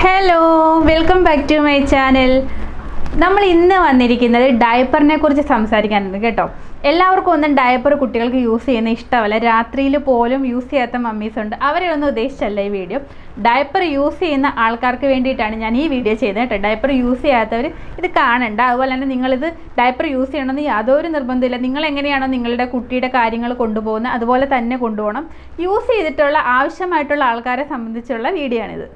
Hello welcome back to my channel. നമ്മൾ ഇന്ന് വന്നിരിക്കുന്നത് ഡയപ്പറിനെ കുറിച്ച് സംസാരിക്കാനുണ്ട് കേട്ടോ. എല്ലാവർക്കും ഒന്നും ഡയപ്പർ കുട്ടികൾക്ക് യൂസ് ചെയ്യുന്ന ഇഷ്ടമല്ല. രാത്രിയിൽ പോലും യൂസ് ചെയ്യാത്ത മമ്മീസ് ഉണ്ട്. അവരെ ഒന്നും ഉദ്ദേശിച്ചല്ല ഈ വീഡിയോ. ഡയപ്പർ യൂസ് ചെയ്യുന്ന ആൾക്കാർക്ക് വേണ്ടിയിട്ടാണ് ഞാൻ ഈ വീഡിയോ ചെയ്തത് കേട്ടോ. ഡയപ്പർ യൂസ് ചെയ്യാത്തവർ ഇത് കാണണ്ട. അതുപോലെ തന്നെ നിങ്ങളിത് ഡയപ്പർ യൂസ് ചെയ്യണമെന്ന് യാതൊരു നിർബന്ധമില്ല. നിങ്ങൾ എങ്ങനെയാണോ നിങ്ങളുടെ കുട്ടിയുടെ കാര്യങ്ങൾ കൊണ്ടുപോകുന്നത് അതുപോലെ തന്നെ കൊണ്ടുപോകണം. യൂസ് ചെയ്തിട്ടുള്ള ആവശ്യമായിട്ടുള്ള ആൾക്കാരെ സംബന്ധിച്ചുള്ള വീഡിയോ ആണിത്.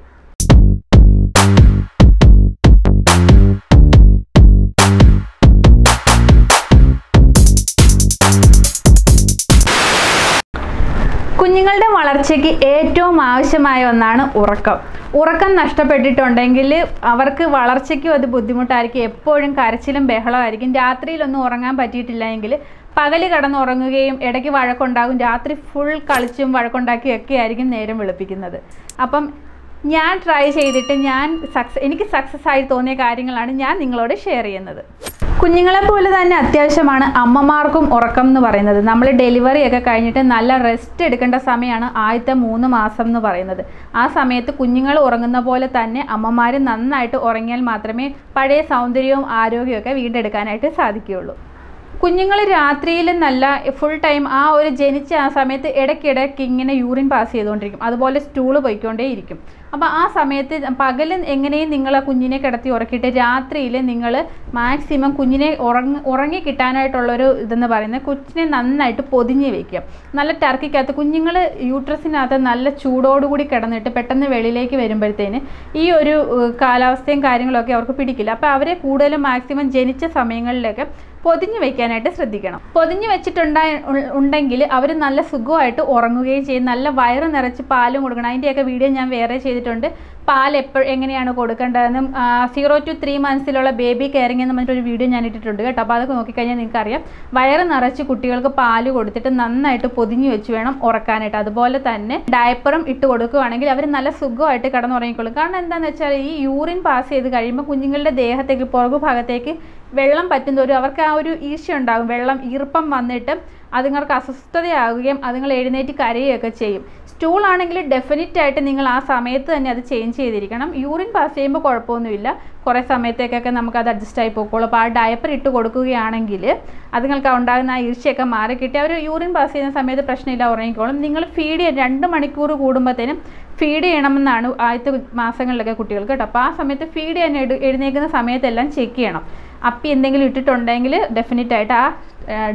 കുഞ്ഞുങ്ങളുടെ വളർച്ചയ്ക്ക് ഏറ്റവും ആവശ്യമായ ഒന്നാണ് ഉറക്കം. ഉറക്കം നഷ്ടപ്പെട്ടിട്ടുണ്ടെങ്കിൽ അവർക്ക് വളർച്ചയ്ക്കും അത് ബുദ്ധിമുട്ടായിരിക്കും. എപ്പോഴും കരച്ചിലും ബഹളമായിരിക്കും. രാത്രിയിലൊന്നും ഉറങ്ങാൻ പറ്റിയിട്ടില്ല എങ്കിൽ പകൽ കിടന്നുറങ്ങുകയും ഇടയ്ക്ക് വഴക്കുണ്ടാകും. രാത്രി ഫുൾ കളിച്ചും വഴക്കുണ്ടാക്കിയും ഒക്കെ ആയിരിക്കും നേരം വെളുപ്പിക്കുന്നത്. അപ്പം ഞാൻ ട്രൈ ചെയ്തിട്ട് എനിക്ക് സക്സസ് ആയി തോന്നിയ കാര്യങ്ങളാണ് ഞാൻ നിങ്ങളോട് ഷെയർ ചെയ്യുന്നത്. കുഞ്ഞുങ്ങളെ പോലെ തന്നെ അത്യാവശ്യമാണ് അമ്മമാർക്കും ഉറക്കം എന്ന് പറയുന്നത്. നമ്മൾ ഡെലിവറി ഒക്കെ കഴിഞ്ഞിട്ട് നല്ല റെസ്റ്റ് എടുക്കേണ്ട സമയമാണ് ആദ്യത്തെ 3 മാസം എന്ന് പറയുന്നത്. ആ സമയത്ത് കുഞ്ഞുങ്ങൾ ഉറങ്ങുന്ന പോലെ തന്നെ അമ്മമാർ നന്നായിട്ട് ഉറങ്ങിയാൽ മാത്രമേ പഴയ സൗന്ദര്യവും ആരോഗ്യമൊക്കെ വീണ്ടെടുക്കാനായിട്ട് സാധിക്കുകയുള്ളൂ. കുഞ്ഞുങ്ങൾ രാത്രിയിൽ നല്ല ഫുൾ ടൈം ആ ഒരു ജനിച്ച ആ സമയത്ത് ഇടയ്ക്കിടയ്ക്ക് ഇങ്ങനെ യൂറിൻ പാസ് ചെയ്തുകൊണ്ടിരിക്കും. അതുപോലെ സ്റ്റൂള് പോയിക്കൊണ്ടേയിരിക്കും. അപ്പോൾ ആ സമയത്ത് പകൽ എങ്ങനെയും നിങ്ങൾ ആ കുഞ്ഞിനെ കിടത്തി ഉറക്കിയിട്ട് രാത്രിയിൽ നിങ്ങൾ മാക്സിമം കുഞ്ഞിനെ ഉറങ്ങി കിട്ടാനായിട്ടുള്ളൊരു ഇതെന്ന് പറയുന്നത് കൊച്ചിനെ നന്നായിട്ട് പൊതിഞ്ഞ് വയ്ക്കുക. നല്ല ടർക്കിക്കകത്ത് കുഞ്ഞുങ്ങൾ യൂട്രസിനകത്ത് നല്ല ചൂടോടുകൂടി കിടന്നിട്ട് പെട്ടെന്ന് വെളിയിലേക്ക് വരുമ്പോഴത്തേന് ഈ ഒരു കാലാവസ്ഥയും കാര്യങ്ങളൊക്കെ അവർക്ക് പിടിക്കില്ല. അപ്പോൾ അവരെ കൂടുതലും മാക്സിമം ജനിച്ച സമയങ്ങളിലൊക്കെ പൊതിഞ്ഞ് വയ്ക്കാനായിട്ട് ശ്രദ്ധിക്കണം. പൊതിഞ്ഞ് വെച്ചിട്ടുണ്ടെങ്കിൽ അവർ നല്ല സുഖമായിട്ട് ഉറങ്ങുകയും ചെയ്യും. നല്ല വയറ് നിറച്ച് പാലും കൊടുക്കണം. അതിൻ്റെയൊക്കെ വീഡിയോ ഞാൻ വേറെ ചെയ്തിട്ടുണ്ട്. പാൽ എങ്ങനെയാണ് കൊടുക്കേണ്ടതെന്നും 0 to 3 monthsലുള്ള ബേബി കെയറിംഗ് എന്ന് പറഞ്ഞിട്ടൊരു വീഡിയോ ഞാൻ ഇട്ടിട്ടുണ്ട് കേട്ടോ. അപ്പോൾ അതൊക്കെ നോക്കിക്കഴിഞ്ഞാൽ നിങ്ങൾക്കറിയാം. വയറ് നിറച്ച് കുട്ടികൾക്ക് പാല് കൊടുത്തിട്ട് നന്നായിട്ട് പൊതിഞ്ഞ് വെച്ച് വേണം ഉറക്കാനായിട്ട്. അതുപോലെ തന്നെ ഡയപ്പറും ഇട്ട് കൊടുക്കുകയാണെങ്കിൽ അവർ നല്ല സുഖമായിട്ട് കിടന്നുറങ്ങിക്കൊള്ളും. കാരണം എന്താണെന്ന് വെച്ചാൽ ഈ യൂറിൻ പാസ് ചെയ്ത് കഴിയുമ്പോൾ കുഞ്ഞുങ്ങളുടെ ദേഹത്തേക്ക് പുറകു ഭാഗത്തേക്ക് വെള്ളം പറ്റുന്നവരും അവർക്ക് ആ ഒരു ഈർഷ്യ ഉണ്ടാകും. വെള്ളം ഈർപ്പം വന്നിട്ട് അതുങ്ങൾക്ക് അസ്വസ്ഥതയാകുകയും അതുങ്ങൾ എഴുന്നേറ്റ് കരയുകയൊക്കെ ചെയ്യും. സ്റ്റൂൾ ആണെങ്കിൽ ഡെഫിനറ്റായിട്ട് നിങ്ങൾ ആ സമയത്ത് തന്നെ അത് ചേഞ്ച് ചെയ്തിരിക്കണം. യൂറിൻ പാസ് ചെയ്യുമ്പോൾ കുഴപ്പമൊന്നുമില്ല. കുറേ സമയത്തേക്കൊക്കെ നമുക്കത് അഡ്ജസ്റ്റ് ആയി പോയിക്കോളും. അപ്പോൾ ആ ഡയപ്പർ ഇട്ട് കൊടുക്കുകയാണെങ്കിൽ അതുങ്ങൾക്ക് ഉണ്ടാകുന്ന ആ ഈർഷ്യയൊക്കെ മാറിക്കിട്ടി അവർ യൂറിൻ പാസ് ചെയ്യുന്ന സമയത്ത് പ്രശ്നമില്ല, ഉറങ്ങിക്കോളും. നിങ്ങൾ ഫീഡ് 2 മണിക്കൂർ കൂടുമ്പോഴത്തേനും ഫീഡ് ചെയ്യണമെന്നാണ് ആദ്യത്തെ മാസങ്ങളിലൊക്കെ കുട്ടികൾക്ക് കേട്ടോ. അപ്പോൾ ആ സമയത്ത് ഫീഡ് ചെയ്യാൻ എഴുന്നേൽക്കുന്ന സമയത്തെല്ലാം ചെക്ക് ചെയ്യണം. അപ്പി എന്തെങ്കിലും ഇട്ടിട്ടുണ്ടെങ്കിൽ ഡെഫിനറ്റായിട്ട് ആ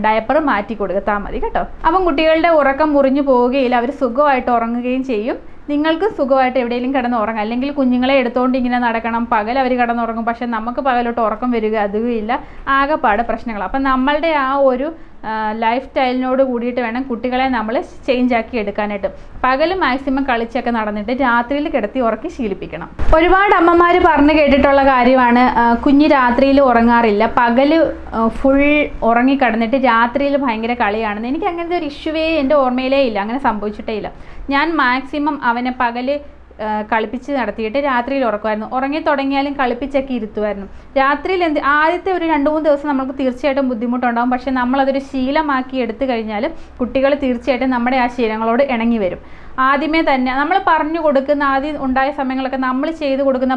ഡയപ്പർ മാറ്റി കൊടുത്താൽ മതി കേട്ടോ. അപ്പം കുട്ടികളുടെ ഉറക്കം മുറിഞ്ഞു പോവുകയില്ല. അവർ സുഖമായിട്ട് ഉറങ്ങുകയും ചെയ്യും. നിങ്ങൾക്ക് സുഖമായിട്ട് എവിടെയെങ്കിലും കിടന്ന് ഉറങ്ങാം. അല്ലെങ്കിൽ കുഞ്ഞുങ്ങളെ എടുത്തുകൊണ്ട് ഇങ്ങനെ നടക്കണം. പകൽ അവർ കിടന്നുറങ്ങും. പക്ഷേ നമുക്ക് പകലോട്ട് ഉറക്കം വരിക അതുമില്ല. ആകെപ്പാട് പ്രശ്നങ്ങൾ. അപ്പം നമ്മളുടെ ആ ഒരു ലൈഫ് സ്റ്റൈലിനോട് കൂടിയിട്ട് വേണം കുട്ടികളെ നമ്മൾ ചേഞ്ച് ആക്കി എടുക്കാനായിട്ട്. പകൽ മാക്സിമം കളിച്ചൊക്കെ നടന്നിട്ട് രാത്രിയിൽ കിടത്തി ഉറക്കി ശീലിപ്പിക്കണം. ഒരുപാട് അമ്മമാർ പറഞ്ഞു കേട്ടിട്ടുള്ള കാര്യമാണ് കുഞ്ഞ് രാത്രിയിൽ ഉറങ്ങാറില്ല, പകൽ ഫുൾ ഉറങ്ങി കിടന്നിട്ട് രാത്രിയിൽ ഭയങ്കര കളിയാണെന്ന്. എനിക്ക് അങ്ങനത്തെ ഒരു ഇഷ്യൂവേ എൻ്റെ ഓർമ്മയിലേ ഇല്ല. അങ്ങനെ സംഭവിച്ചിട്ടേ ഇല്ല. ഞാൻ മാക്സിമം അവനെ പകൽ കളിപ്പിച്ച് നടത്തിയിട്ട് രാത്രിയിൽ ഉറക്കുമായിരുന്നു. ഉറങ്ങി തുടങ്ങിയാലും കളിപ്പിച്ചൊക്കെ ഇരുത്തുമായിരുന്നു. രാത്രിയിൽ ആദ്യത്തെ ഒരു 2-3 ദിവസം നമുക്ക് തീർച്ചയായിട്ടും ബുദ്ധിമുട്ടുണ്ടാകും. പക്ഷേ നമ്മളതൊരു ശീലമാക്കി എടുത്തു കഴിഞ്ഞാൽ കുട്ടികൾ തീർച്ചയായിട്ടും നമ്മുടെ ആ ശീലങ്ങളോട് ഇണങ്ങി വരും. ആദ്യമേ തന്നെ നമ്മൾ പറഞ്ഞു കൊടുക്കുന്ന ആദ്യം ഉണ്ടായ സമയങ്ങളൊക്കെ നമ്മൾ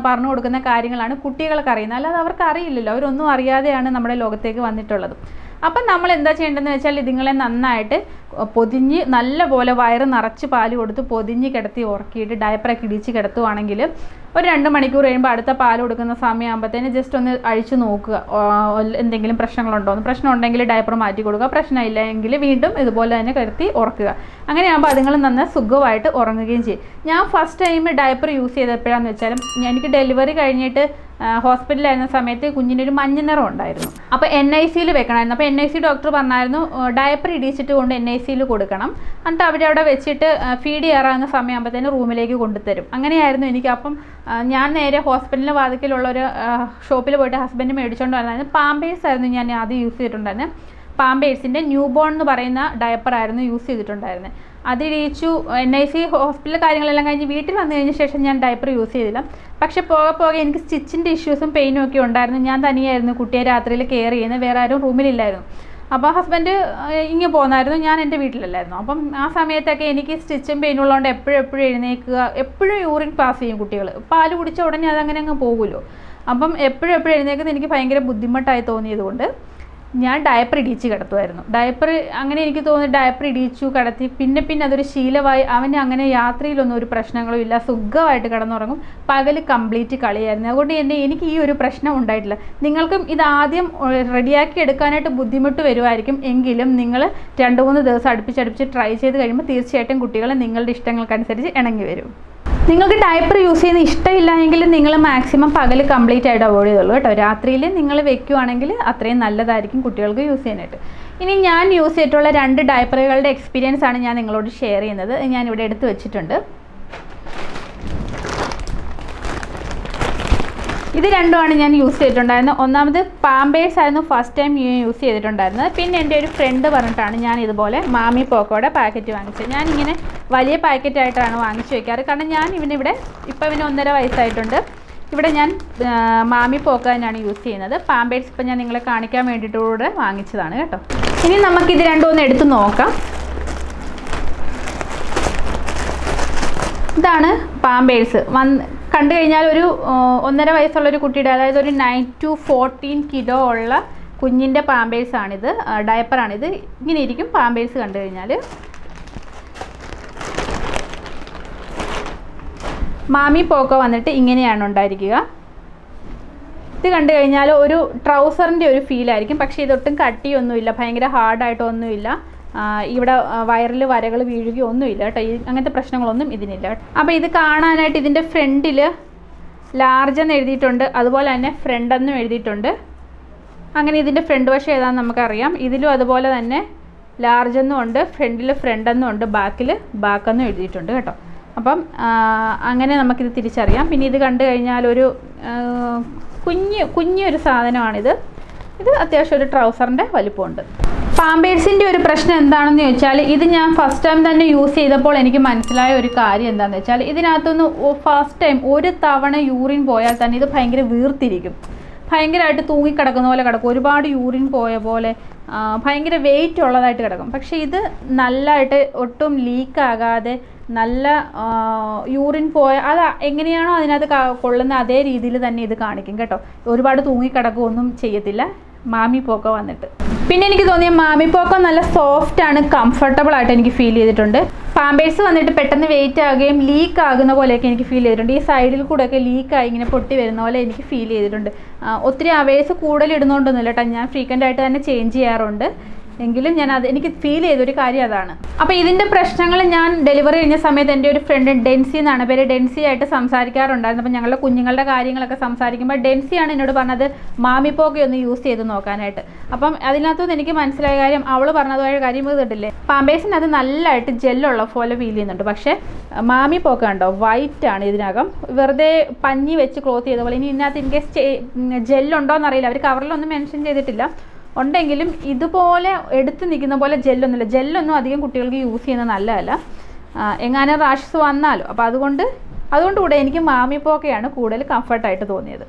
പറഞ്ഞു കൊടുക്കുന്ന കാര്യങ്ങളാണ് കുട്ടികൾക്ക് അറിയുന്നത്. അല്ലാതെ അവർക്ക് അറിയില്ലല്ലോ. അവരൊന്നും അറിയാതെയാണ് നമ്മുടെ ലോകത്തേക്ക് വന്നിട്ടുള്ളത്. അപ്പം നമ്മൾ എന്താ ചെയ്യേണ്ടതെന്ന് വെച്ചാൽ ഇതുങ്ങളെ നന്നായിട്ട് പൊതിഞ്ഞ് നല്ലപോലെ വയറ് നിറച്ച് പാല് കൊടുത്ത് പൊതിഞ്ഞ് കിടത്തി ഉറക്കിയിട്ട് ഡയപ്പറൊക്കെ ഇടിച്ച് കിടത്തുവാണെങ്കിൽ ഒരു 2 മണിക്കൂർ കഴിയുമ്പോൾ അടുത്ത പാൽ കൊടുക്കുന്ന സമയമാകുമ്പോഴത്തേന് ജസ്റ്റ് ഒന്ന് അഴിച്ചു നോക്കുക എന്തെങ്കിലും പ്രശ്നങ്ങളുണ്ടോയെന്ന്. പ്രശ്നം ഉണ്ടെങ്കിൽ ഡയപ്പർ മാറ്റി കൊടുക്കുക. പ്രശ്നമില്ലെങ്കിൽ വീണ്ടും ഇതുപോലെ തന്നെ കിടത്തി ഉറക്കുക. അങ്ങനെയാകുമ്പോൾ അതുങ്ങൾ നന്നായി സുഖമായിട്ട് ഉറങ്ങുകയും ചെയ്യും. ഞാൻ ഫസ്റ്റ് ടൈം ഡയപ്പർ യൂസ് ചെയ്തപ്പോഴാണെന്ന് വെച്ചാലും എനിക്ക് ഡെലിവറി കഴിഞ്ഞിട്ട് ഹോസ്പിറ്റലായിരുന്ന സമയത്ത് കുഞ്ഞിനൊരു മഞ്ഞ നിറം ഉണ്ടായിരുന്നു. അപ്പോൾ NICയിൽ വെക്കണമായിരുന്നു. അപ്പോൾ NIC ഡോക്ടർ പറഞ്ഞായിരുന്നു ഡയപ്പർ ഇടിച്ചിട്ട് കൊണ്ട് NICയിൽ കൊടുക്കണം. എന്നിട്ട് അവരവിടെ വെച്ചിട്ട് ഫീഡ് ചെയ്യാറാകുന്ന സമയമാകുമ്പോഴത്തേന് റൂമിലേക്ക് കൊണ്ടുതരും. അങ്ങനെയായിരുന്നു എനിക്ക്. അപ്പം ഞാൻ നേരെ ഹോസ്പിറ്റലിൻ്റെ വാതിക്കലുള്ള ഒരു ഷോപ്പിൽ പോയിട്ട് ഹസ്ബൻഡ് മേടിച്ചുകൊണ്ട് വന്നായിരുന്നു. പാമ്പേഴ്സ് ആയിരുന്നു ഞാൻ ആദ്യം യൂസ് ചെയ്തിട്ടുണ്ടായിരുന്നത്. പാമ്പേഴ്സിൻ്റെ ന്യൂ ബോൺ എന്ന് പറയുന്ന ഡയപ്പറായിരുന്നു യൂസ് ചെയ്തിട്ടുണ്ടായിരുന്നത്. അത് ഇടിച്ചു. NIC ഹോസ്പിറ്റൽ കാര്യങ്ങളെല്ലാം കഴിഞ്ഞ് വീട്ടിൽ വന്നു കഴിഞ്ഞ ശേഷം ഞാൻ ഡയപ്പർ യൂസ് ചെയ്തില്ല. പക്ഷേ പോകെ എനിക്ക് സ്റ്റിച്ചിൻ്റെ ഇഷ്യൂസും പെയിനും ഒക്കെ ഉണ്ടായിരുന്നു. ഞാൻ തനിയായിരുന്നു കുട്ടിയെ രാത്രിയിൽ കെയർ ചെയ്യുന്നത്. വേറെ ആരും റൂമിലില്ലായിരുന്നു. അപ്പോൾ ഹസ്ബൻഡ് ഇങ്ങ് പോന്നായിരുന്നു, ഞാൻ എൻ്റെ വീട്ടിലല്ലായിരുന്നു. അപ്പം ആ സമയത്തൊക്കെ എനിക്ക് സ്റ്റിച്ചും പെയിനും ഉള്ളതുകൊണ്ട് എപ്പോഴും എഴുന്നേൽക്കുക, എപ്പോഴും യൂറിൻ പാസ് ചെയ്യും കുട്ടികൾ. പാല് കുടിച്ച ഉടനെ അതങ്ങനെ അങ്ങ് പോകുമല്ലോ. അപ്പം എപ്പോഴും എഴുന്നേൽക്കുന്നത് എനിക്ക് ഭയങ്കര ബുദ്ധിമുട്ടായി തോന്നിയതുകൊണ്ട് ഞാൻ ഡയപ്പർ ഇടിച്ച് കിടത്തുമായിരുന്നു. ഡയപ്പർ അങ്ങനെ എനിക്ക് തോന്നി, ഡയപ്പർ ഇടിച്ചു കിടത്തി. പിന്നെ അതൊരു ശീലമായി. അവന് അങ്ങനെ യാത്രയിലൊന്നും ഒരു പ്രശ്നങ്ങളും ഇല്ല, സുഖമായിട്ട് കിടന്നുറങ്ങും. പകൽ കംപ്ലീറ്റ് കളിയായിരുന്നു. അതുകൊണ്ട് എനിക്ക് ഈ ഒരു പ്രശ്നം ഉണ്ടായിട്ടില്ല. നിങ്ങൾക്കും ഇത് ആദ്യം റെഡിയാക്കി എടുക്കാനായിട്ട് ബുദ്ധിമുട്ട് വരുമായിരിക്കും. എങ്കിലും നിങ്ങൾ 2-3 ദിവസം അടുപ്പിച്ച് ട്രൈ ചെയ്ത് കഴിയുമ്പോൾ തീർച്ചയായിട്ടും കുട്ടികൾ നിങ്ങളുടെ ഇഷ്ടങ്ങൾക്കനുസരിച്ച് ഇണങ്ങി വരും. നിങ്ങൾക്ക് ഡയപ്പർ യൂസ് ചെയ്യുന്ന ഇഷ്ടമില്ല എങ്കിൽ നിങ്ങൾ മാക്സിമം പകൽ കംപ്ലീറ്റ് ആയിട്ട് അവോയ്ഡ് ചെയ്തോളൂ കേട്ടോ. രാത്രിയിൽ നിങ്ങൾ വെക്കുകയാണെങ്കിൽ അത്രയും നല്ലതായിരിക്കും കുട്ടികൾക്ക് യൂസ് ചെയ്യാനായിട്ട്. ഇനി ഞാൻ യൂസ് ചെയ്തിട്ടുള്ള 2 ഡയപ്പറുകളുടെ എക്സ്പീരിയൻസ് ആണ് ഞാൻ നിങ്ങളോട് ഷെയർ ചെയ്യുന്നത്. ഞാനിവിടെ എടുത്ത് വെച്ചിട്ടുണ്ട്. ഇത് രണ്ടുമാണ് ഞാൻ യൂസ് ചെയ്തിട്ടുണ്ടായിരുന്നത്. ഒന്നാമത് പാമ്പേഴ്സ് ആയിരുന്നു ഫസ്റ്റ് ടൈം യൂസ് ചെയ്തിട്ടുണ്ടായിരുന്നത്. പിന്നെ എൻ്റെ ഒരു ഫ്രണ്ട് പറഞ്ഞിട്ടാണ് ഞാൻ ഇതുപോലെ മാമിപോക്കോയുടെ പാക്കറ്റ് വാങ്ങിച്ചത്. ഞാനിങ്ങനെ വലിയ പാക്കറ്റായിട്ടാണ് വാങ്ങിച്ചു വയ്ക്കാറ്. കാരണം ഞാൻ ഇവനിവിടെ ഇപ്പോൾ ഇവന് 1.5 വയസ്സായിട്ടുണ്ട്. ഇവിടെ ഞാൻ മാമിപോക്ക തന്നെയാണ് യൂസ് ചെയ്യുന്നത്. പാമ്പേഴ്സ് ഇപ്പം ഞാൻ നിങ്ങളെ കാണിക്കാൻ വേണ്ടിയിട്ടൂടെ വാങ്ങിച്ചതാണ് കേട്ടോ. ഇനി നമുക്കിത് രണ്ടും ഒന്ന് എടുത്ത് നോക്കാം. ഇതാണ് പാമ്പേഴ്സ്. കണ്ടു കഴിഞ്ഞാൽ ഒരു 1.5 വയസ്സുള്ളൊരു കുട്ടിയുടെ, അതായത് ഒരു 9 to 14 കിലോ ഉള്ള കുഞ്ഞിൻ്റെ പാമ്പേഴ്സാണിത്, ഡയപ്പറാണിത്. ഇങ്ങനെ ഇരിക്കും പാമ്പേഴ്സ് കണ്ടു കഴിഞ്ഞാൽ. മാമിപോക്ക വന്നിട്ട് ഇങ്ങനെയാണ് ഉണ്ടായിരിക്കുക. ഇത് കണ്ടു കഴിഞ്ഞാൽ ഒരു ട്രൗസറിൻ്റെ ഒരു ഫീലായിരിക്കും. പക്ഷേ ഇതൊട്ടും കട്ടിയൊന്നുമില്ല, ഭയങ്കര ഹാർഡായിട്ടൊന്നുമില്ല. ഇവിടെ വയറിൽ വരകൾ വീഴുകയോ ഒന്നുമില്ല കേട്ടോ. അങ്ങനത്തെ പ്രശ്നങ്ങളൊന്നും ഇതിനില്ല. അപ്പോൾ ഇത് കാണാനായിട്ട് ഇതിൻ്റെ ഫ്രണ്ടിൽ ലാർജ് എന്ന് എഴുതിയിട്ടുണ്ട്, അതുപോലെ തന്നെ ഫ്രണ്ട് എന്നും എഴുതിയിട്ടുണ്ട്. അങ്ങനെ ഇതിൻ്റെ ഫ്രണ്ട് വശം ഏതാണെന്ന് നമുക്കറിയാം. ഇതിലും അതുപോലെ തന്നെ ലാർജ് എന്നും ഉണ്ട്, ഫ്രണ്ടിൽ ഫ്രണ്ട് എന്നും ഉണ്ട്, ബാക്കിൽ ബാക്ക് എന്നും എഴുതിയിട്ടുണ്ട് കേട്ടോ. അപ്പം അങ്ങനെ നമുക്കിത് തിരിച്ചറിയാം. പിന്നെ ഇത് കണ്ടു കഴിഞ്ഞാൽ ഒരു കുഞ്ഞൊരു സാധനമാണിത്. ഇത് അത്യാവശ്യം ഒരു ട്രൗസറിൻ്റെ വലിപ്പമുണ്ട്. പാമ്പേഴ്സിൻ്റെ ഒരു പ്രശ്നം എന്താണെന്ന് ചോദിച്ചാൽ, ഇത് ഞാൻ ഫസ്റ്റ് ടൈം തന്നെ യൂസ് ചെയ്തപ്പോൾ എനിക്ക് മനസ്സിലായ ഒരു കാര്യം എന്താണെന്ന് വെച്ചാൽ, ഇതിനകത്തുനിന്ന് ഫസ്റ്റ് ടൈം ഒരു തവണ യൂറിൻ പോയാൽ തന്നെ ഇത് ഭയങ്കര വീർത്തിരിക്കും, ഭയങ്കരമായിട്ട് തൂങ്ങിക്കിടക്കുന്ന പോലെ കിടക്കും, ഒരുപാട് യൂറിൻ പോയ പോലെ ഭയങ്കര വെയിറ്റ് ഉള്ളതായിട്ട് കിടക്കും. പക്ഷേ ഇത് നല്ലതായിട്ട് ഒട്ടും ലീക്കാകാതെ നല്ല യൂറിൻ പോയ അത് എങ്ങനെയാണോ അതിനകത്ത് കൊള്ളുന്ന അതേ രീതിയിൽ തന്നെ ഇത് കാണിക്കും കേട്ടോ. ഒരുപാട് തൂങ്ങിക്കിടക്കുകയൊന്നും ചെയ്യത്തില്ല മാമിപോക്ക വന്നിട്ട്. പിന്നെ എനിക്ക് തോന്നിയ മാമിപോക്ക നല്ല സോഫ്റ്റ് ആണ്, കംഫർട്ടബിൾ ആയിട്ട് എനിക്ക് ഫീൽ ചെയ്തിട്ടുണ്ട്. പാമ്പേഴ്സ് വന്നിട്ട് പെട്ടെന്ന് വെയിറ്റ് ആകുകയും ലീക്ക് ആകുന്ന പോലെയൊക്കെ എനിക്ക് ഫീൽ ചെയ്തിട്ടുണ്ട്. ഈ സൈഡിൽ കൂടെയൊക്കെ ലീക്കായി ഇങ്ങനെ പൊട്ടി വരുന്ന പോലെ എനിക്ക് ഫീൽ ചെയ്തിട്ടുണ്ട്. ഒത്തിരി അവേഴ്സ് കൂടുതൽ ഇടുന്നോണ്ടൊന്നുമില്ല കേട്ടോ, ഞാൻ ഫ്രീക്വൻ്റ് ആയിട്ട് തന്നെ ചേഞ്ച് ചെയ്യാറുണ്ട്. എങ്കിലും എനിക്ക് ഫീൽ ചെയ്തൊരു കാര്യം അതാണ്. അപ്പോൾ ഇതിൻ്റെ പ്രശ്നങ്ങൾ ഞാൻ ഡെലിവറി കഴിഞ്ഞ സമയത്ത് എൻ്റെ ഒരു ഫ്രണ്ട് ഡെൻസി എന്നാണ് പേര്, ഡെൻസി ആയിട്ട് സംസാരിക്കാറുണ്ടായിരുന്നു. അപ്പോൾ ഞങ്ങളുടെ കുഞ്ഞുങ്ങളുടെ കാര്യങ്ങളൊക്കെ സംസാരിക്കുമ്പോൾ ഡെൻസിയാണ് എന്നോട് പറഞ്ഞത് മാമിപോക്ക ഒന്ന് യൂസ് ചെയ്ത് നോക്കാനായിട്ട്. അപ്പം അതിനകത്തുനിന്ന് എനിക്ക് മനസ്സിലായ കാര്യം, അവൾ പറഞ്ഞതുമായ കാര്യം കേട്ടില്ലേ, പാമ്പേഴ്സിന് അത് നല്ലതായിട്ട് ജെല്ലുള്ള പോലെ ഫീൽ ചെയ്യുന്നുണ്ട്. പക്ഷേ മാമിപോക്ക ഉണ്ടോ വൈറ്റ് ആണ് ഇതിനകം, വെറുതെ പഞ്ഞി വെച്ച് ക്ലോത്ത് ചെയ്ത പോലെ. ഇനി ഇതിനകത്ത് ഇൻ കേസ് ജെല്ലുണ്ടോ എന്നറിയില്ല, അവർ കവറിലൊന്നും മെൻഷൻ ചെയ്തിട്ടില്ല. ഉണ്ടെങ്കിലും ഇതുപോലെ എടുത്ത് നിൽക്കുന്ന പോലെ ജെല്ലൊന്നുമില്ല. ജെല്ലൊന്നും അധികം കുട്ടികൾക്ക് യൂസ് ചെയ്യുന്നത് നല്ലതല്ല, എങ്ങാനും റാഷസ് വന്നാലോ. അപ്പോൾ അതുകൊണ്ടുകൂടെ എനിക്ക് മാമിപോക്കയാണ് കൂടുതൽ കംഫർട്ടായിട്ട് തോന്നിയത്.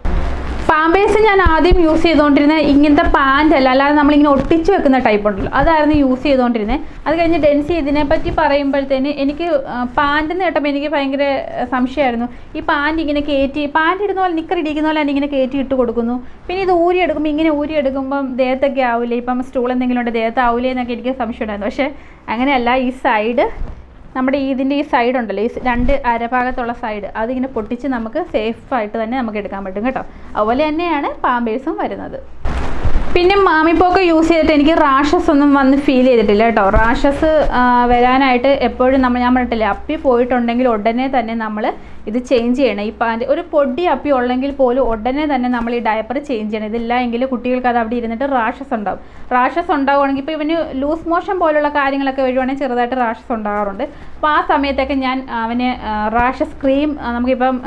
പാമ്പേഴ്സ് ഞാൻ ആദ്യം യൂസ് ചെയ്തുകൊണ്ടിരുന്നത് ഇങ്ങനത്തെ പാൻ്റ് അല്ലാതെ നമ്മളിങ്ങനെ ഒട്ടിച്ച് വെക്കുന്ന ടൈപ്പ് ഉണ്ടല്ലോ, അതായിരുന്നു യൂസ് ചെയ്തുകൊണ്ടിരുന്നത്. അത് കഴിഞ്ഞ് ഡെൻസി ഇതിനെപ്പറ്റി പറയുമ്പോഴത്തേന് എനിക്ക് പാൻറ്റെന്ന് കേട്ടപ്പോൾ എനിക്ക് ഭയങ്കര സംശയമായിരുന്നു. ഈ പാൻറ്റ് ഇങ്ങനെ കയറ്റി, പാൻറ്റ് ഇടുന്ന പോലെ നിക്കർ ഇടിക്കുന്ന പോലെ തന്നെ ഇങ്ങനെ കയറ്റി ഇട്ട് കൊടുക്കുന്നു. പിന്നെ ഇത് ഊരിയെടുക്കുമ്പോൾ ഇങ്ങനെ ഊരിയെടുക്കുമ്പം ദേഹത്തൊക്കെ ആവില്ലേ, ഇപ്പം സ്റ്റൂൾ എന്തെങ്കിലും ഉണ്ട് ദേഹത്ത് ആവില്ലേ എന്നൊക്കെ എനിക്ക് സംശയം ഉണ്ടായിരുന്നു. പക്ഷേ അങ്ങനെയല്ല, ഈ സൈഡ് നമ്മുടെ ഇതിൻ്റെ ഈ സൈഡ് ഉണ്ടല്ലോ, ഈ 2 അരഭാഗത്തുള്ള സൈഡ് അതിങ്ങനെ പൊട്ടിച്ച് നമുക്ക് സേഫായിട്ട് തന്നെ നമുക്ക് എടുക്കാൻ പറ്റും കേട്ടോ. അതുപോലെ തന്നെയാണ് പാമ്പേഴ്സും വരുന്നത്. പിന്നെ മാമിപോക്ക യൂസ് ചെയ്തിട്ട് എനിക്ക് റാഷസ് ഒന്നും വന്ന് ഫീൽ ചെയ്തിട്ടില്ല കേട്ടോ. റാഷസ് വരാനായിട്ട് എപ്പോഴും ഞാൻ പറഞ്ഞിട്ടില്ലേ, അപ്പി പോയിട്ടുണ്ടെങ്കിൽ ഉടനെ തന്നെ നമ്മൾ ഇത് ചേഞ്ച് ചെയ്യണം. ഈ പാൻറ്റ് ഒരു പൊടി അപ്പി ഉള്ളെങ്കിൽ പോലും ഉടനെ തന്നെ നമ്മൾ ഈ ഡയപ്പർ ചേഞ്ച് ചെയ്യണം. ഇതില്ല എങ്കിൽ കുട്ടികൾക്ക് അത് അവിടെ ഇരുന്നിട്ട് റാഷസ് ഉണ്ടാവും. റാഷസ് ഉണ്ടാവുകയാണെങ്കിൽ ഇപ്പോൾ ഇവന് ലൂസ് മോഷൻ പോലുള്ള കാര്യങ്ങളൊക്കെ വരുവാണെങ്കിൽ ചെറുതായിട്ട് റാഷസ് ഉണ്ടാകാറുണ്ട്. അപ്പോൾ ആ സമയത്തൊക്കെ ഞാൻ അവന് റാഷസ് ക്രീം നമുക്കിപ്പം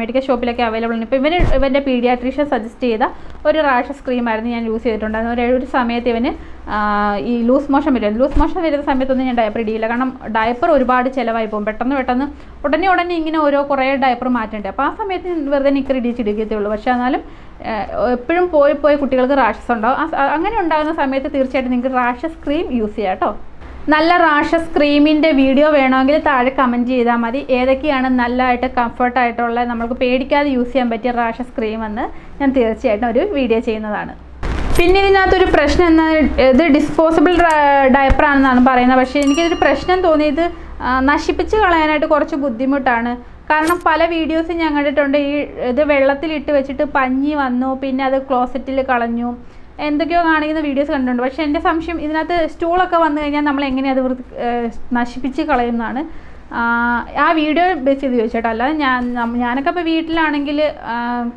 മെഡിക്കൽ ഷോപ്പിലൊക്കെ അവൈലബിൾ ഉണ്ട്. ഇപ്പോൾ ഇവൻ്റെ പീഡിയാട്രീഷ്യൻ സജസ്റ്റ് ചെയ്ത ഒരു റാഷസ് ക്രീമായിരുന്നു ഞാൻ യൂസ് ചെയ്തിട്ടുണ്ടായിരുന്നു. ഒരു സമയത്ത് ഇവന് ഈ ലൂസ് മോഷൻ വരുന്ന സമയത്തൊന്നും ഞാൻ ഡയപ്പർ ഇടിയില്ല. കാരണം ഡയപ്പർ ഒരുപാട് ചിലവായി പോകും. പെട്ടെന്ന് ഉടനെ ഇങ്ങനെ കുറേ ഡയപ്പർ മാറ്റേണ്ടത്. അപ്പോൾ ആ സമയത്ത് വെറുതെ നിക്കർ ഇടിച്ചിടുകയത്തേ ഉള്ളൂ. പക്ഷേ എന്നാലും എപ്പോഴും പോയി കുട്ടികൾക്ക് റാഷസ് ഉണ്ടാവും. അങ്ങനെ ഉണ്ടാകുന്ന സമയത്ത് തീർച്ചയായിട്ടും നിങ്ങൾക്ക് റാഷസ് ക്രീം യൂസ് ചെയ്യാം കേട്ടോ. നല്ല റാഷസ് ക്രീമിൻ്റെ വീഡിയോ വേണമെങ്കിൽ താഴെ കമൻറ്റ് ചെയ്താൽ മതി. ഏതൊക്കെയാണ് നല്ലതായിട്ട് കംഫർട്ടായിട്ടുള്ള നമുക്ക് പേടിക്കാതെ യൂസ് ചെയ്യാൻ പറ്റിയ റാഷസ് ക്രീം എന്ന് ഞാൻ തീർച്ചയായിട്ടും ഒരു വീഡിയോ ചെയ്യുന്നതാണ്. പിന്നെ ഇതിനകത്തൊരു പ്രശ്നം എന്നാൽ ഇത് ഡിസ്പോസിബിൾ ഡയപ്പർ ആണെന്നാണ് പറയുന്നത്. പക്ഷേ എനിക്കിതൊരു പ്രശ്നം തോന്നിയത് നശിപ്പിച്ച് കളയാനായിട്ട് കുറച്ച് ബുദ്ധിമുട്ടാണ്. കാരണം പല വീഡിയോസും ഞാൻ കണ്ടിട്ടുണ്ട്, ഇത് വെള്ളത്തിലിട്ട് വെച്ചിട്ട് പഞ്ഞി വന്നു, പിന്നെ അത് ക്ലോസറ്റിൽ കളഞ്ഞു, എന്തൊക്കെയോ കാണിക്കുന്ന വീഡിയോസ് കണ്ടിട്ടുണ്ട്. പക്ഷേ എൻ്റെ സംശയം ഇതിനകത്ത് സ്റ്റൂളൊക്കെ വന്നു കഴിഞ്ഞാൽ നമ്മൾ എങ്ങനെ അത് നശിപ്പിച്ച് കളയുന്നതാണ്. ആ വീഡിയോ ബേസ് ചെയ്ത് ചോദിച്ചേട്ടോ. അല്ലാതെ ഞാനൊക്കെ ഇപ്പോൾ വീട്ടിലാണെങ്കിൽ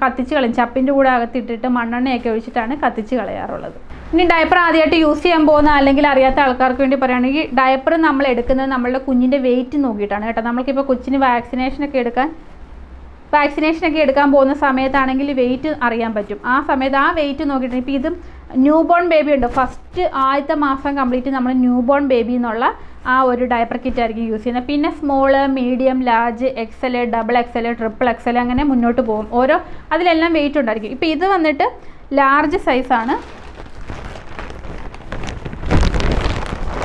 കത്തിച്ച് കളയും. ചപ്പിൻ്റെ കൂടെ അകത്തിട്ടിട്ട് മണ്ണെണ്ണയൊക്കെ ഒഴിച്ചിട്ടാണ് കത്തിച്ച് കളയാറുള്ളത്. ഇനി ഡയപ്പർ ആദ്യമായിട്ട് യൂസ് ചെയ്യാൻ പോകുന്ന അല്ലെങ്കിൽ അറിയാത്ത ആൾക്കാർക്ക് വേണ്ടി പറയുകയാണെങ്കിൽ ഡയപ്പർ നമ്മൾ എടുക്കുന്നത് നമ്മളുടെ കുഞ്ഞിൻ്റെ വെയിറ്റ് നോക്കിയിട്ടാണ് കേട്ടോ. നമ്മൾക്കിപ്പോൾ കൊച്ചിന് വാക്സിനേഷനൊക്കെ എടുക്കാൻ പോകുന്ന സമയത്താണെങ്കിൽ വെയിറ്റ് അറിയാൻ പറ്റും. ആ സമയത്ത് ആ വെയിറ്റ് നോക്കിയിട്ട് ഇപ്പോൾ ഇതും ന്യൂ ബോൺ ബേബി ഉണ്ട്. ഫസ്റ്റ് ആദ്യത്തെ മാസം കംപ്ലീറ്റ് നമ്മൾ ന്യൂ ബോൺ ബേബി എന്നുള്ള ആ ഒരു ഡയപ്പർ കിറ്റ് ആയിരിക്കും യൂസ് ചെയ്യുന്നത്. പിന്നെ small, medium, large, XL, XXL, XXL അങ്ങനെ മുന്നോട്ട് പോകും. അതിലെല്ലാം വെയിറ്റ് ഉണ്ടായിരിക്കും. ഇപ്പോൾ ഇത് വന്നിട്ട് ലാർജ് സൈസാണ്.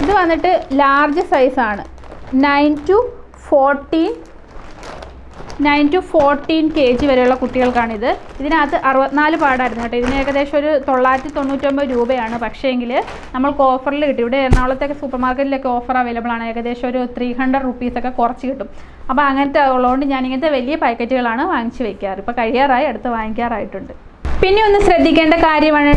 ഇത് വന്നിട്ട് ലാർജ് സൈസാണ്. 9 to 14 kg വരെയുള്ള കുട്ടികൾക്കാണിത്. ഇതിനകത്ത് 64 പാടായിരുന്നു കേട്ടോ. ഇതിന് ഏകദേശം ഒരു 999 രൂപയാണ്. പക്ഷേങ്കിൽ നമ്മൾക്ക് ഓഫറിൽ കിട്ടും. ഇവിടെ എറണാകുളത്തൊക്കെ സൂപ്പർ മാർക്കറ്റിലൊക്കെ ഓഫർ അവൈലബിൾ ആണ്. ഏകദേശം ഒരു 300 റുപ്പീസൊക്കെ കുറച്ച് കിട്ടും. അപ്പോൾ അങ്ങനത്തെ ഉള്ളതുകൊണ്ട് ഞാൻ ഇങ്ങനത്തെ വലിയ പാക്കറ്റുകളാണ് വാങ്ങിച്ച് വയ്ക്കാറ്. ഇപ്പോൾ കഴിയാറായി, അടുത്ത് വാങ്ങിക്കാറായിട്ടുണ്ട്. പിന്നെ ഒന്ന് ശ്രദ്ധിക്കേണ്ട കാര്യമാണ്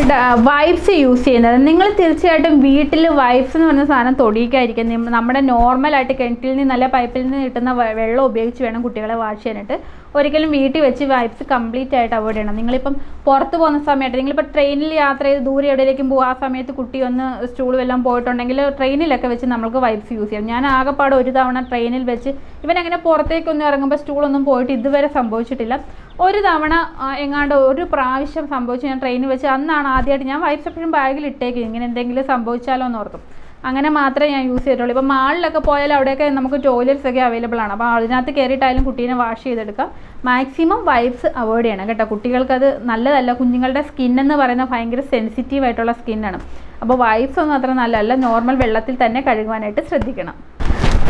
വൈപ്സ് യൂസ് ചെയ്യുന്നത്. നിങ്ങൾ തീർച്ചയായിട്ടും വീട്ടിൽ വൈപ്സ് എന്ന് പറഞ്ഞ സാധനം തൊടിയിക്കാതിരിക്കും. നമ്മുടെ നോർമലായിട്ട് കിണറ്റിൽ നിന്ന് നല്ല പൈപ്പിൽ നിന്ന് കിട്ടുന്ന വെള്ളം ഉപയോഗിച്ച് വേണം കുട്ടികളെ വാഷ് ചെയ്യാനായിട്ട്. ഒരിക്കലും വീട്ടിൽ വെച്ച് വൈപ്സ് കംപ്ലീറ്റ് ആയിട്ട് അവോയ്ഡ് ചെയ്യണം. നിങ്ങളിപ്പം പുറത്ത് പോകുന്ന സമയത്ത് നിങ്ങളിപ്പോൾ ട്രെയിനിൽ യാത്ര ചെയ്ത് ദൂരെ എവിടെയെങ്കിലും പോകും, ആ സമയത്ത് കുട്ടി ഒന്ന് സ്റ്റൂൾ എല്ലാം പോയിട്ടുണ്ടെങ്കിൽ ട്രെയിനിലൊക്കെ വെച്ച് നമുക്ക് വൈപ്സ് യൂസ് ചെയ്യാം. ഞാൻ ആകെപ്പാട് ഒരു തവണ ട്രെയിനിൽ വെച്ച് ഇവനങ്ങനെ പുറത്തേക്കൊന്നും ഇറങ്ങുമ്പോൾ സ്റ്റൂളൊന്നും പോയിട്ട് ഇതുവരെ സംഭവിച്ചിട്ടില്ല. ഒരു തവണ എങ്ങാണ്ട് ഒരു പ്രാവശ്യം സംഭവിച്ചു. ഞാൻ ട്രെയിനിൽ വെച്ച് അന്നാണ് ആദ്യമായിട്ട് ഞാൻ വൈപ്സ് എപ്പോഴും ബാഗിൽ ഇട്ടേക്കും, ഇങ്ങനെ എന്തെങ്കിലും സംഭവിച്ചാലോ എന്ന് ഓർക്കും. അങ്ങനെ മാത്രമേ ഞാൻ യൂസ് ചെയ്തിട്ടുള്ളൂ. ഇപ്പോൾ മാളിലൊക്കെ പോയാൽ അവിടെയൊക്കെ നമുക്ക് ടോയ്ലറ്റ്സ് ഒക്കെ അവൈലബിൾ ആണ്. അപ്പോൾ അതിനകത്ത് കയറിയിട്ടായാലും കുട്ടീനെ വാഷ് ചെയ്തെടുക്കാം. മാക്സിമം വൈപ്സ് അവോയ്ഡ് ചെയ്യണം കേട്ടോ. കുട്ടികൾക്കത് നല്ലതല്ല. കുഞ്ഞുങ്ങളുടെ സ്കിന്നെന്ന് പറയുന്നത് ഭയങ്കര സെൻസിറ്റീവ് ആയിട്ടുള്ള സ്കിന്നാണ്. അപ്പോൾ വൈപ്സ് ഒന്നും അത്ര നല്ലതല്ല. നോർമൽ വെള്ളത്തിൽ തന്നെ കഴുകുവാനായിട്ട് ശ്രദ്ധിക്കണം.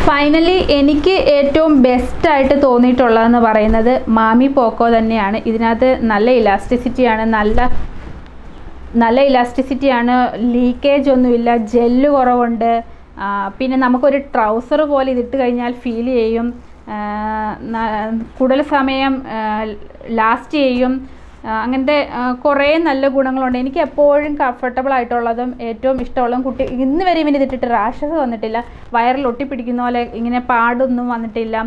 ഫൈനലി എനിക്ക് ഏറ്റവും ബെസ്റ്റായിട്ട് തോന്നിയിട്ടുള്ളതെന്ന് പറയുന്നത് മാമിപോക്കോ തന്നെയാണ്. ഇതിനകത്ത് നല്ല ഇലാസ്റ്റിസിറ്റിയാണ്, ലീക്കേജ് ഒന്നുമില്ല, ജെല്ല് കുറവുണ്ട്. പിന്നെ നമുക്കൊരു ട്രൗസർ പോലെ ഇതിട്ട് കഴിഞ്ഞാൽ ഫീൽ ചെയ്യും. കൂടുതൽ സമയം ലാസ്റ്റ് ചെയ്യും. അങ്ങനത്തെ കുറേ നല്ല ഗുണങ്ങളുണ്ട്. എനിക്ക് എപ്പോഴും കംഫർട്ടബിൾ ആയിട്ടുള്ളതും ഏറ്റവും ഇഷ്ടമുള്ളതും കുട്ടി ഇന്ന് വരെ ഇവന് ഇതിട്ടിട്ട് റാഷസ് വന്നിട്ടില്ല, വയറിൽ ഒട്ടിപ്പിടിക്കുന്ന പോലെ ഇങ്ങനെ പാടൊന്നും വന്നിട്ടില്ല.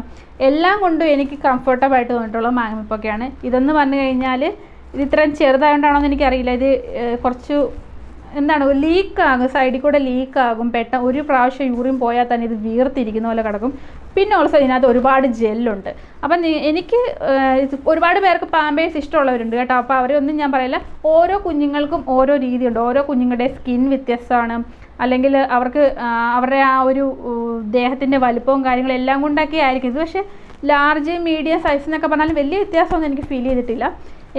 എല്ലാം കൊണ്ടും എനിക്ക് കംഫർട്ടബിൾ ആയിട്ട് തോന്നിയിട്ടുള്ളത് മാമിപ്പോക്കെയാണ്. ഇതെന്ന് പറഞ്ഞു കഴിഞ്ഞാൽ ഇത് ഇത്രയും ചെറുതായതുകൊണ്ടാണോ എന്ന് എനിക്കറിയില്ല. ഇത് കുറച്ച് എന്താണ് ലീക്കാകും, സൈഡിൽ കൂടെ ലീക്കാകും. പെട്ടെന്ന് ഒരു പ്രാവശ്യം യൂറിൻ പോയാൽ തന്നെ ഇത് വീർത്തിരിക്കുന്ന പോലെ കിടക്കും. പിന്നെ ഓൾസോ ഇതിനകത്ത് ഒരുപാട് ജെല്ലുണ്ട്. അപ്പം എനിക്ക് ഒരുപാട് പേർക്ക് പാമ്പേഴ്സ് ഇഷ്ടമുള്ളവരുണ്ട് കേട്ടോ. അപ്പോൾ അവരൊന്നും ഞാൻ പറയില്ല. ഓരോ കുഞ്ഞുങ്ങൾക്കും ഓരോ രീതിയുണ്ട്. ഓരോ കുഞ്ഞുങ്ങളുടെ സ്കിൻ വ്യത്യസ്തമാണ്. അല്ലെങ്കിൽ അവർക്ക് അവരുടെ ആ ഒരു ദേഹത്തിൻ്റെ വലുപ്പവും കാര്യങ്ങളും എല്ലാം കൊണ്ടൊക്കെ ആയിരിക്കും ഇത്. പക്ഷേ ലാർജ്, മീഡിയം സൈസ് എന്നൊക്കെ പറഞ്ഞാലും വലിയ വ്യത്യാസമൊന്നും എനിക്ക് ഫീൽ ചെയ്തിട്ടില്ല.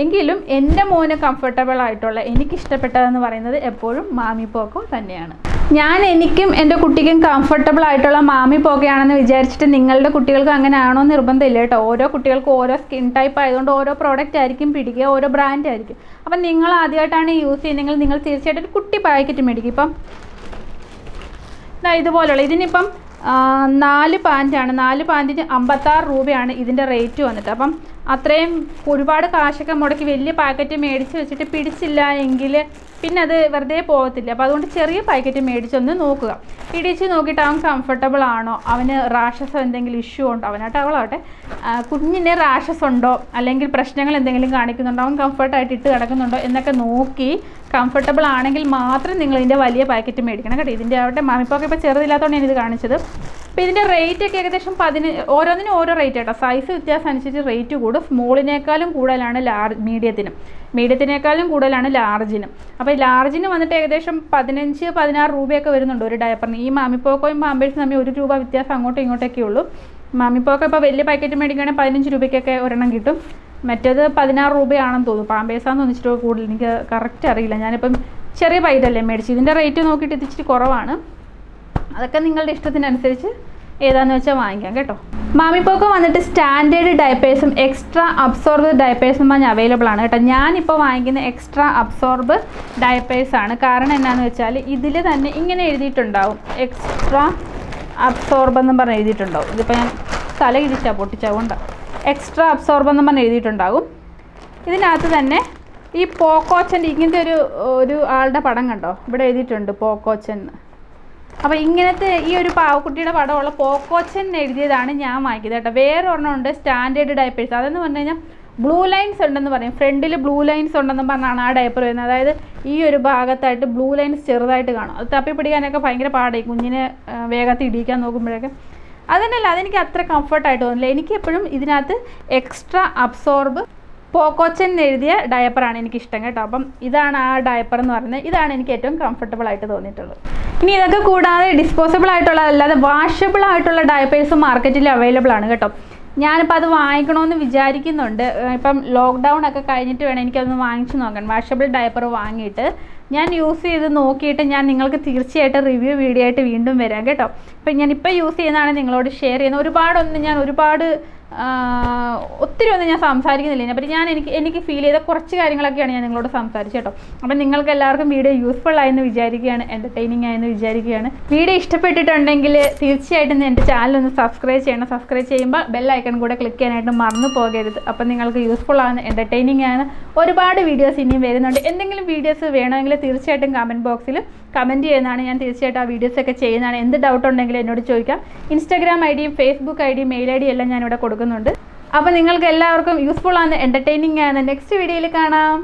എങ്കിലും എൻ്റെ മോന് കംഫർട്ടബിൾ ആയിട്ടുള്ള എനിക്കിഷ്ടപ്പെട്ടതെന്ന് പറയുന്നത് എപ്പോഴും മാമിപോക്കോ തന്നെയാണ്. എനിക്കും എൻ്റെ കുട്ടിക്കും കംഫർട്ടബിൾ ആയിട്ടുള്ള മാമിപോക്കയാണെന്ന് വിചാരിച്ചിട്ട് നിങ്ങളുടെ കുട്ടികൾക്ക് അങ്ങനെ ആണോ നിർബന്ധമില്ല കേട്ടോ. ഓരോ കുട്ടികൾക്കും ഓരോ സ്കിൻ ടൈപ്പ് ആയതുകൊണ്ട് ഓരോ പ്രോഡക്റ്റ് ആയിരിക്കും പിടിക്കുക, ഓരോ ബ്രാൻഡ് ആയിരിക്കും. അപ്പം നിങ്ങൾ ആദ്യമായിട്ടാണ് യൂസ് ചെയ്യുന്നതെങ്കിൽ നിങ്ങൾ തീർച്ചയായിട്ടും ഒരു കുട്ടി പാക്കറ്റ് മേടിക്കും. ഇപ്പം ഇതുപോലുള്ള ഇതിനിപ്പം 4 പാൻറ്റാണ്. 4 പാൻറ്റിന് 56 രൂപയാണ് ഇതിൻ്റെ റേറ്റ് വന്നിട്ട്. അപ്പം അത്രയും ഒരുപാട് കാശൊക്കെ മുടക്കി വലിയ പാക്കറ്റ് മേടിച്ച് വെച്ചിട്ട് പിടിച്ചില്ല എങ്കിൽ പിന്നെ അത് വെറുതെ പോകത്തില്ല. അപ്പോൾ അതുകൊണ്ട് ചെറിയ പാക്കറ്റ് മേടിച്ചൊന്ന് നോക്കുക. പിടിച്ച് നോക്കിയിട്ട് അവൻ കംഫർട്ടബിൾ ആണോ, അവന് റാഷസ് എന്തെങ്കിലും ഇഷ്യൂ ഉണ്ടോ, അവനായിട്ട് അവളാവട്ടെ കുഞ്ഞിന് റാഷസ് ഉണ്ടോ അല്ലെങ്കിൽ പ്രശ്നങ്ങൾ എന്തെങ്കിലും കാണിക്കുന്നുണ്ടോ, അവൻ കംഫർട്ടായിട്ട് ഇട്ട് കിടക്കുന്നുണ്ടോ എന്നൊക്കെ നോക്കി കംഫർട്ടബിൾ ആണെങ്കിൽ മാത്രം നിങ്ങൾ ഇതിൻ്റെ വലിയ പാക്കറ്റ് മേടിക്കണം കേട്ടോ. ഇതിൻ്റെ ആവട്ടെ മാമിപ്പോക്ക് ഇപ്പോൾ ചെറുതില്ലാത്തതുകൊണ്ട് ഞാനിത് കാണിച്ചത്. അപ്പോൾ ഇതിൻ്റെ റേറ്റൊക്കെ ഏകദേശം ഓരോന്നിനും ഓരോ റേറ്റ് കേട്ടോ. സൈസ് വ്യത്യാസം അനുസരിച്ച് റേറ്റ് കൂടും. സ്മോളിനേക്കാളും കൂടുതലാണ് മീഡിയത്തിനേക്കാളും കൂടുതലാണ് ലാർജിനും. അപ്പോൾ ഈ ലാർജിന് വന്നിട്ട് ഏകദേശം 15-16 രൂപയൊക്കെ വരുന്നുണ്ട് ഒരു ഡയപ്പറിന്. ഈ മാമിപ്പോക്കോയും പാമ്പേഴ്സും തമ്മിൽ 1 രൂപ വ്യത്യാസം അങ്ങോട്ടും ഇങ്ങോട്ടൊക്കെ ഉള്ളൂ. മാമിപ്പോക്കോ ഇപ്പോൾ വലിയ പാക്കറ്റ് മേടിക്കുകയാണെങ്കിൽ 15 രൂപയ്ക്കൊക്കെ ഒരെണ്ണം കിട്ടും. മറ്റേത് 16 രൂപയാണെന്ന് തോന്നുന്നു. പാമ്പേഴ്സാന്ന് തോന്നിച്ചിട്ട് കൂടുതൽ എനിക്ക് കറക്റ്റ് അറിയില്ല. ഞാനിപ്പം ചെറിയ പൈതല്ലേ മേടിച്ചു. ഇതിൻ്റെ റേറ്റ് നോക്കിയിട്ട് ഇത് ഇച്ചിരി കുറവാണ്. അതൊക്കെ നിങ്ങളുടെ ഇഷ്ടത്തിനനുസരിച്ച് ഏതാണെന്ന് വെച്ചാൽ വാങ്ങിക്കാം കേട്ടോ. മാമിപ്പോക്കോ വന്നിട്ട് സ്റ്റാൻഡേർഡ് ഡയപ്പേഴ്സും എക്സ്ട്രാ അബ്സോർബ് ഡയപ്പേഴ്സും പറഞ്ഞ് അവൈലബിൾ ആണ് കേട്ടോ. ഞാനിപ്പോൾ വാങ്ങിക്കുന്ന എക്സ്ട്രാ അബ്സോർബ് ഡയപ്പേഴ്സാണ്. കാരണം എന്നാന്ന് വെച്ചാൽ ഇതിൽ തന്നെ ഇങ്ങനെ എഴുതിയിട്ടുണ്ടാവും, എക്സ്ട്രാ അബ്സോർബ് എന്നും പറഞ്ഞ് എഴുതിയിട്ടുണ്ടാവും. ഇതിപ്പോൾ ഞാൻ തല ഇടിച്ചാൽ പൊട്ടിച്ചാവുകൊണ്ടാണ്. എക്സ്ട്രാ അബ്സോർബ് എന്നും പറഞ്ഞ് എഴുതിയിട്ടുണ്ടാകും. ഇതിനകത്ത് തന്നെ ഈ പോക്കോച്ചൻ്റെ ഇങ്ങനത്തെ ഒരു ആളുടെ പടം കണ്ടോ, ഇവിടെ എഴുതിയിട്ടുണ്ട് പോക്കോച്ചൻ. അപ്പോൾ ഇങ്ങനത്തെ ഈ ഒരു പാവക്കുട്ടിയുടെ പടമുള്ള പോക്കോച്ചൻ എഴുതിയതാണ് ഞാൻ വാങ്ങിയത് കേട്ടോ. വേറെ ഒരെണ്ണമുണ്ട് സ്റ്റാൻഡേർഡ് ഡയപ്പേഴ്സ്. അതെന്ന് പറഞ്ഞു കഴിഞ്ഞാൽ ബ്ലൂ ലൈൻസ് ഉണ്ടെന്ന് പറയും. ഫ്രണ്ടിൽ ബ്ലൂ ലൈൻസ് ഉണ്ടെന്ന് പറഞ്ഞാണ് ആ ഡയപ്പർ വരുന്നത്. അതായത് ഈ ഒരു ഭാഗത്തായിട്ട് ബ്ലൂ ലൈൻസ് ചെറുതായിട്ട് കാണും. അത് തപ്പി പിടിക്കാനൊക്കെ ഭയങ്കര പാടായി, കുഞ്ഞിനെ വേഗത്തിൽ ഇടിക്കാൻ നോക്കുമ്പോഴൊക്കെ. അതന്നല്ല, അതെനിക്ക് അത്ര കംഫർട്ടായിട്ട് തോന്നില്ല. എനിക്ക് എപ്പോഴും ഇതിനകത്ത് എക്സ്ട്രാ അബ്സോർബ് പോക്കോച്ചൻ എഴുതിയ ഡയപ്പറാണ് എനിക്കിഷ്ടം കേട്ടോ. അപ്പം ഇതാണ് ആ ഡയപ്പർ എന്ന് പറയുന്നത്. ഇതാണ് എനിക്ക് ഏറ്റവും കംഫർട്ടബിൾ ആയിട്ട് തോന്നിയിട്ടുള്ളത്. ഇനി ഇതൊക്കെ കൂടാതെ ഡിസ്പോസിബിൾ ആയിട്ടുള്ള അല്ലാതെ വാഷബിൾ ആയിട്ടുള്ള ഡയപ്പേഴ്സ് മാർക്കറ്റിൽ അവൈലബിൾ ആണ് കേട്ടോ. ഞാനിപ്പോൾ അത് വാങ്ങിക്കണമെന്ന് വിചാരിക്കുന്നുണ്ട്. ഇപ്പം ലോക്ക്ഡൗൺ ഒക്കെ കഴിഞ്ഞിട്ട് വേണം എനിക്കതൊന്ന് വാങ്ങിച്ചു നോക്കാൻ. വാഷബിൾ ഡയപ്പർ വാങ്ങിയിട്ട് ഞാൻ യൂസ് ചെയ്ത് നോക്കിയിട്ട് ഞാൻ നിങ്ങൾക്ക് തീർച്ചയായിട്ടും റിവ്യൂ വീഡിയോ ആയിട്ട് വീണ്ടും വരാം കേട്ടോ. അപ്പം ഞാനിപ്പോൾ യൂസ് ചെയ്യുന്നതാണ് നിങ്ങളോട് ഷെയർ ചെയ്യുന്നത്. ഞാൻ ഒരുപാട് ഒത്തിരി ഒന്നും ഞാൻ സംസാരിക്കുന്നില്ല. ഇതിനെപ്പറ്റി എനിക്ക് ഫീൽ ചെയ്ത കുറച്ച് കാര്യങ്ങളൊക്കെയാണ് ഞാൻ നിങ്ങളോട് സംസാരിച്ചത് കേട്ടോ. അപ്പം നിങ്ങൾക്ക് എല്ലാവർക്കും വീഡിയോ യൂസ്ഫുൾ ആയെന്ന് വിചാരിക്കുകയാണ്, എൻ്റർടൈനിങ് ആയെന്ന് വിചാരിക്കുകയാണ്. വീഡിയോ ഇഷ്ടപ്പെട്ടിട്ടുണ്ടെങ്കിൽ തീർച്ചയായിട്ടും എൻ്റെ ചാനൽ ഒന്ന് സബ്സ്ക്രൈബ് ചെയ്യണം. സബ്സ്ക്രൈബ് ചെയ്യുമ്പോൾ ബെൽ ഐക്കൺ കൂടെ ക്ലിക്ക് ചെയ്യാനായിട്ട് മറന്നു പോകരുത്. അപ്പം നിങ്ങൾക്ക് യൂസ്ഫുൾ ആണ്, എൻ്റർടൈനിങ് ആണ്. ഒരുപാട് വീഡിയോസ് ഇനിയും വരുന്നുണ്ട്. എന്തെങ്കിലും വീഡിയോസ് വേണമെങ്കിൽ തീർച്ചയായിട്ടും കമൻറ്റ് ബോക്സിൽ കമൻറ്റ് ചെയ്യുന്നതാണ്. ഞാൻ തീർച്ചയായിട്ടും ആ വീഡിയോസൊക്കെ ചെയ്യുന്നതാണ്. എന്ത് ഡൗട്ട് ഉണ്ടെങ്കിലും എന്നോട് ചോദിക്കാം. ഇൻസ്റ്റാഗ്രാം ഐ ഡിയും ഫേസ്ബുക്ക് ഐ ഡിയും മെയിൽ ഐ ഡിയും എല്ലാം ഞാനിവിടെ കൊടുക്കുന്നുണ്ട്. അപ്പോൾ നിങ്ങൾക്ക് എല്ലാവർക്കും യൂസ്ഫുൾ ആണ്, എൻ്റർടൈനിങ് ആണ്. നെക്സ്റ്റ് വീഡിയോയിൽ കാണാം.